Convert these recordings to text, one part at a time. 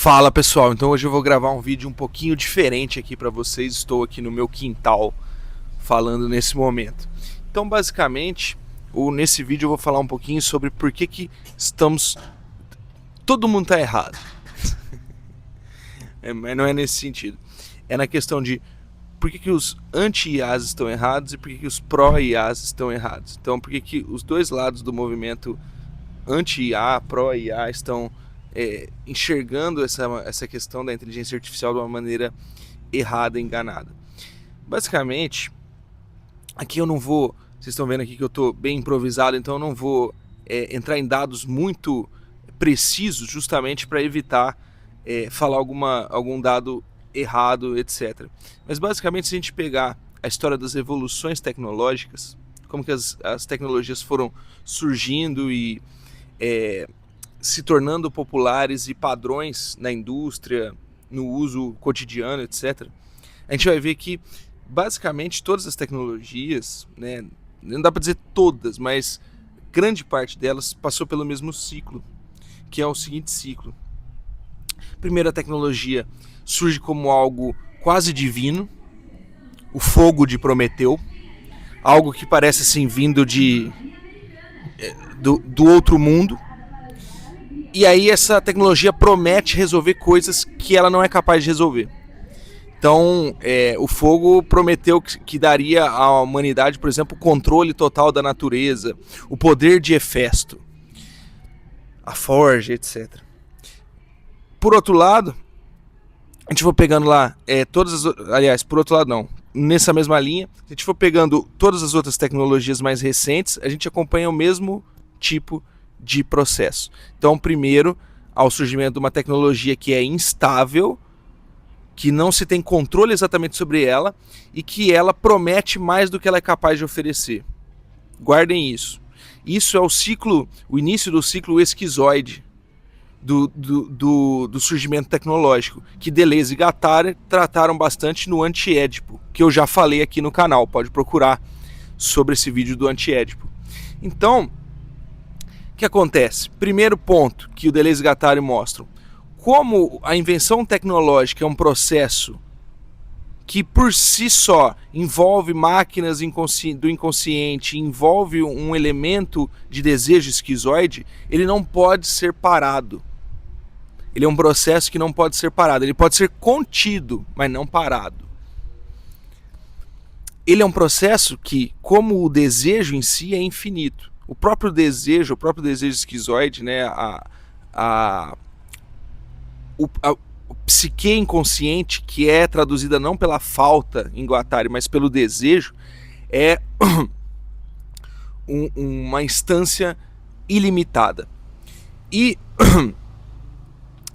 Fala pessoal, então hoje eu vou gravar um vídeo um pouquinho diferente aqui para vocês. Estou aqui no meu quintal falando nesse momento. Então basicamente, nesse vídeo eu vou falar um pouquinho sobre por que todo mundo está errado. Mas não é nesse sentido. É na questão de por que os anti-IAs estão errados e por que os pró-IAs estão errados. Então por que os dois lados do movimento anti-IA, pró-IA estão enxergando essa questão da inteligência artificial de uma maneira errada, enganada. Basicamente, aqui eu não vou, vocês estão vendo aqui que eu estou bem improvisado, então eu não vou entrar em dados muito precisos, justamente para evitar falar algum dado errado, etc. Mas basicamente, se a gente pegar a história das evoluções tecnológicas, como que as tecnologias foram surgindo e se tornando populares e padrões na indústria, no uso cotidiano, etc. A gente vai ver que basicamente todas as tecnologias, né, não dá para dizer todas, mas grande parte delas passou pelo mesmo ciclo, que é o seguinte ciclo. Primeiro, a tecnologia surge como algo quase divino, o fogo de Prometeu, algo que parece assim vindo do outro mundo. E aí essa tecnologia promete resolver coisas que ela não é capaz de resolver. Então, o fogo prometeu que daria à humanidade, por exemplo, o controle total da natureza, o poder de Hefesto, a forja, etc. Por outro lado, a gente for pegando lá por outro lado não, nessa mesma linha, se a gente for pegando todas as outras tecnologias mais recentes, a gente acompanha o mesmo tipo de processo. Então, primeiro, ao surgimento de uma tecnologia que é instável, que não se tem controle exatamente sobre ela e que ela promete mais do que ela é capaz de oferecer. Guardem isso. Isso é o início do ciclo esquizoide do surgimento tecnológico, que Deleuze e Guattari trataram bastante no Anti-Édipo, que eu já falei aqui no canal, pode procurar sobre esse vídeo do Anti-Édipo. Então, o que acontece? Primeiro ponto que o Deleuze e Guattari mostram: como a invenção tecnológica é um processo que por si só envolve máquinas do inconsciente, envolve um elemento de desejo esquizoide, ele não pode ser parado. Ele é um processo que não pode ser parado. Ele pode ser contido, mas não parado. Ele é um processo que, como o desejo em si, é infinito. O próprio desejo esquizoide, né, o psique inconsciente, que é traduzida não pela falta em Guattari, mas pelo desejo, é uma instância ilimitada. E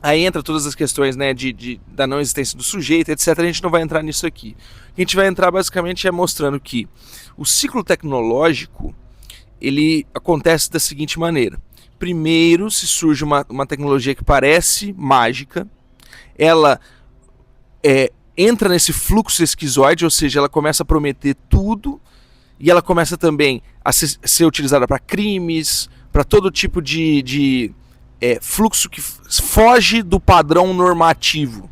aí entra todas as questões, né, da não existência do sujeito, etc. A gente não vai entrar nisso aqui. A gente vai entrar basicamente mostrando que o ciclo tecnológico ele acontece da seguinte maneira. Primeiro se surge uma tecnologia que parece mágica, ela entra nesse fluxo esquizoide, ou seja, ela começa a prometer tudo, e ela começa também a ser utilizada para crimes, para todo tipo de fluxo que foge do padrão normativo.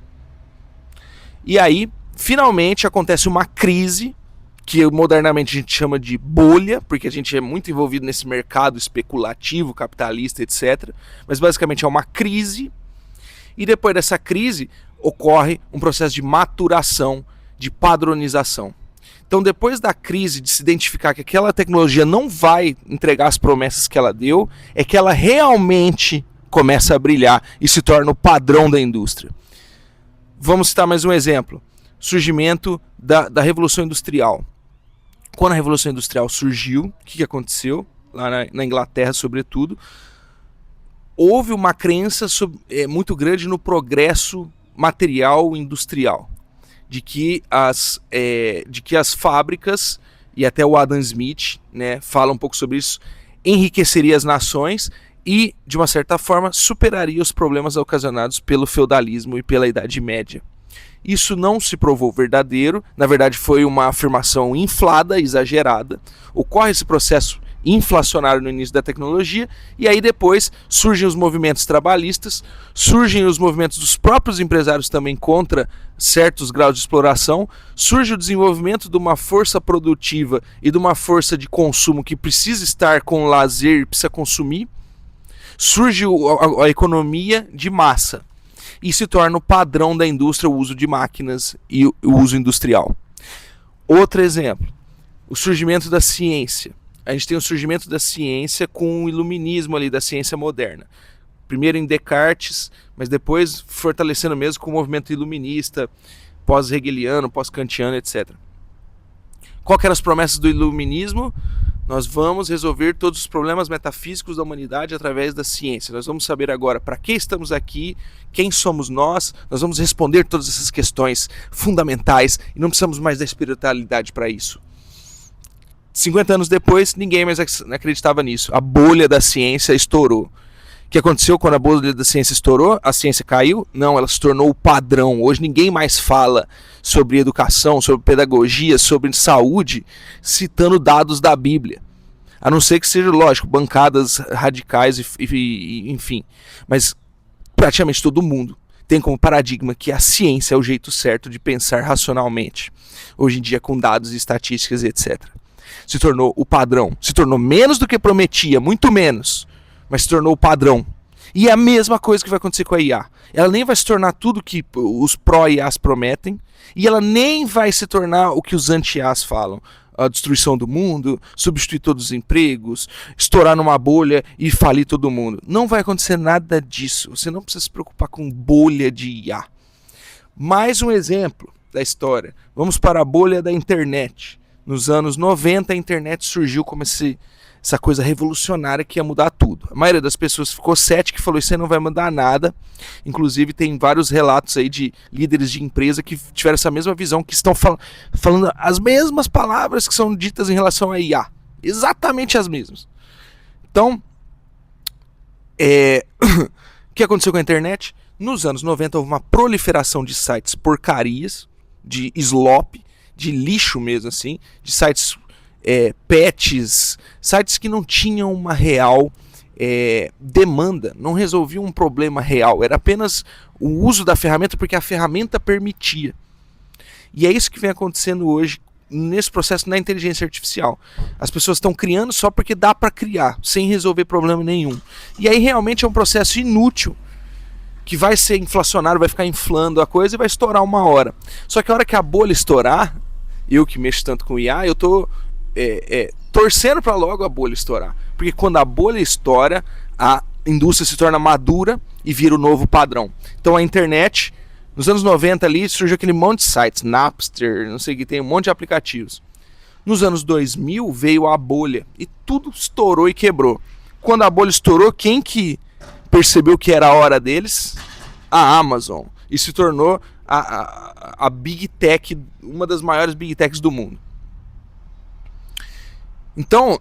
E aí, finalmente, acontece uma crise, que modernamente a gente chama de bolha, porque a gente é muito envolvido nesse mercado especulativo, capitalista, etc. Mas basicamente é uma crise, e depois dessa crise ocorre um processo de maturação, de padronização. Então, depois da crise, de se identificar que aquela tecnologia não vai entregar as promessas que ela deu, é que ela realmente começa a brilhar e se torna o padrão da indústria. Vamos citar mais um exemplo. Surgimento da Revolução Industrial. Quando a Revolução Industrial surgiu, o que aconteceu? Lá na Inglaterra, sobretudo, houve uma crença muito grande no progresso material industrial. De que as fábricas, e até o Adam Smith, né, fala um pouco sobre isso, enriqueceria as nações e, de uma certa forma, superaria os problemas ocasionados pelo feudalismo e pela Idade Média. Isso não se provou verdadeiro, na verdade foi uma afirmação inflada, exagerada. Ocorre esse processo inflacionário no início da tecnologia, e aí depois surgem os movimentos trabalhistas, surgem os movimentos dos próprios empresários também contra certos graus de exploração, surge o desenvolvimento de uma força produtiva e de uma força de consumo que precisa estar com lazer, precisa consumir, surge a economia de massa e se torna o padrão da indústria o uso de máquinas e o uso industrial. Outro exemplo, o surgimento da ciência. A gente tem o surgimento da ciência com o iluminismo ali, da ciência moderna. Primeiro em Descartes, mas depois fortalecendo mesmo com o movimento iluminista, pós-hegeliano, pós-kantiano, etc. Qual que eram as promessas do iluminismo? Nós vamos resolver todos os problemas metafísicos da humanidade através da ciência. Nós vamos saber agora para que estamos aqui, quem somos nós vamos responder todas essas questões fundamentais e não precisamos mais da espiritualidade para isso. 50 anos depois, ninguém mais acreditava nisso. A bolha da ciência estourou. O que aconteceu quando a bolha da ciência estourou? A ciência caiu? Não, ela se tornou o padrão. Hoje ninguém mais fala sobre educação, sobre pedagogia, sobre saúde, citando dados da Bíblia. A não ser que seja, lógico, bancadas radicais, enfim. Mas praticamente todo mundo tem como paradigma que a ciência é o jeito certo de pensar racionalmente. Hoje em dia com dados e estatísticas e etc. Se tornou o padrão. Se tornou menos do que prometia, muito menos. Mas se tornou o padrão. E é a mesma coisa que vai acontecer com a IA. Ela nem vai se tornar tudo que os pró-IAs prometem. E ela nem vai se tornar o que os anti-IAs falam. A destruição do mundo, substituir todos os empregos, estourar numa bolha e falir todo mundo. Não vai acontecer nada disso. Você não precisa se preocupar com bolha de IA. Mais um exemplo da história. Vamos para a bolha da internet. Nos anos 90 a internet surgiu como essa coisa revolucionária que ia mudar tudo. A maioria das pessoas ficou cética e falou: isso aí não vai mudar nada. Inclusive tem vários relatos aí de líderes de empresa que tiveram essa mesma visão, que estão falando as mesmas palavras que são ditas em relação à IA. Exatamente as mesmas. Então, o que aconteceu com a internet? Nos anos 90 houve uma proliferação de sites porcarias, de slop, de lixo mesmo assim, de sites pets, sites que não tinham uma real demanda, não resolviam um problema real, era apenas o uso da ferramenta porque a ferramenta permitia. E é isso que vem acontecendo hoje nesse processo da inteligência artificial. As pessoas estão criando só porque dá para criar, sem resolver problema nenhum. E aí realmente é um processo inútil, que vai ser inflacionário, vai ficar inflando a coisa e vai estourar uma hora. Só que a hora que a bolha estourar, eu que mexo tanto com IA, eu tô torcendo para logo a bolha estourar. Porque quando a bolha estoura, a indústria se torna madura e vira o novo padrão. Então a internet, nos anos 90 ali, surgiu aquele monte de sites, Napster, não sei o que, tem um monte de aplicativos. Nos anos 2000 veio a bolha e tudo estourou e quebrou. Quando a bolha estourou, quem que percebeu que era a hora deles? A Amazon. E se tornou a Big Tech, uma das maiores Big Techs do mundo. Então,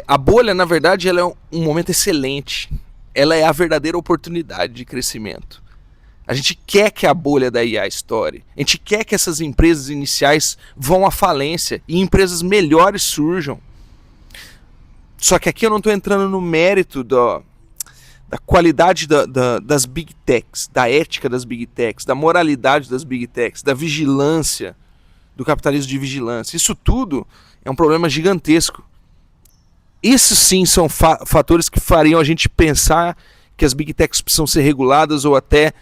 a bolha, na verdade, ela é um momento excelente. Ela é a verdadeira oportunidade de crescimento. A gente quer que a bolha da IA estoure. A gente quer que essas empresas iniciais vão à falência e empresas melhores surjam. Só que aqui eu não estou entrando no mérito da qualidade das Big Techs, da ética das Big Techs, da moralidade das Big Techs, da vigilância, do capitalismo de vigilância. Isso tudo é um problema gigantesco. Esses sim são fatores que fariam a gente pensar que as Big Techs precisam ser reguladas ou até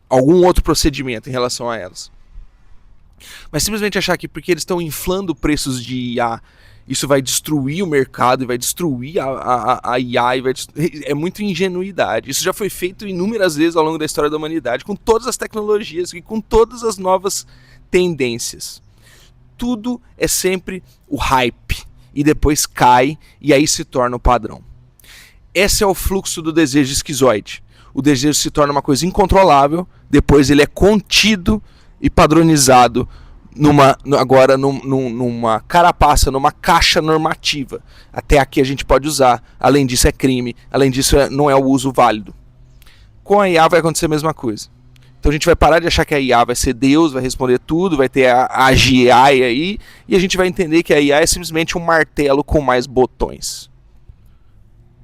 algum outro procedimento em relação a elas. Mas simplesmente achar que porque eles estão inflando preços de IA, isso vai destruir o mercado e vai destruir a IA, é muita ingenuidade. Isso já foi feito inúmeras vezes ao longo da história da humanidade, com todas as tecnologias e com todas as novas tendências. Tudo é sempre o hype, e depois cai, e aí se torna o padrão. Esse é o fluxo do desejo esquizoide. O desejo se torna uma coisa incontrolável, depois ele é contido e padronizado numa carapaça, numa caixa normativa. Até aqui a gente pode usar, além disso é crime, além disso não é o uso válido. Com a IA vai acontecer a mesma coisa. Então a gente vai parar de achar que a IA vai ser Deus, vai responder tudo, vai ter a AGI aí, e a gente vai entender que a IA é simplesmente um martelo com mais botões.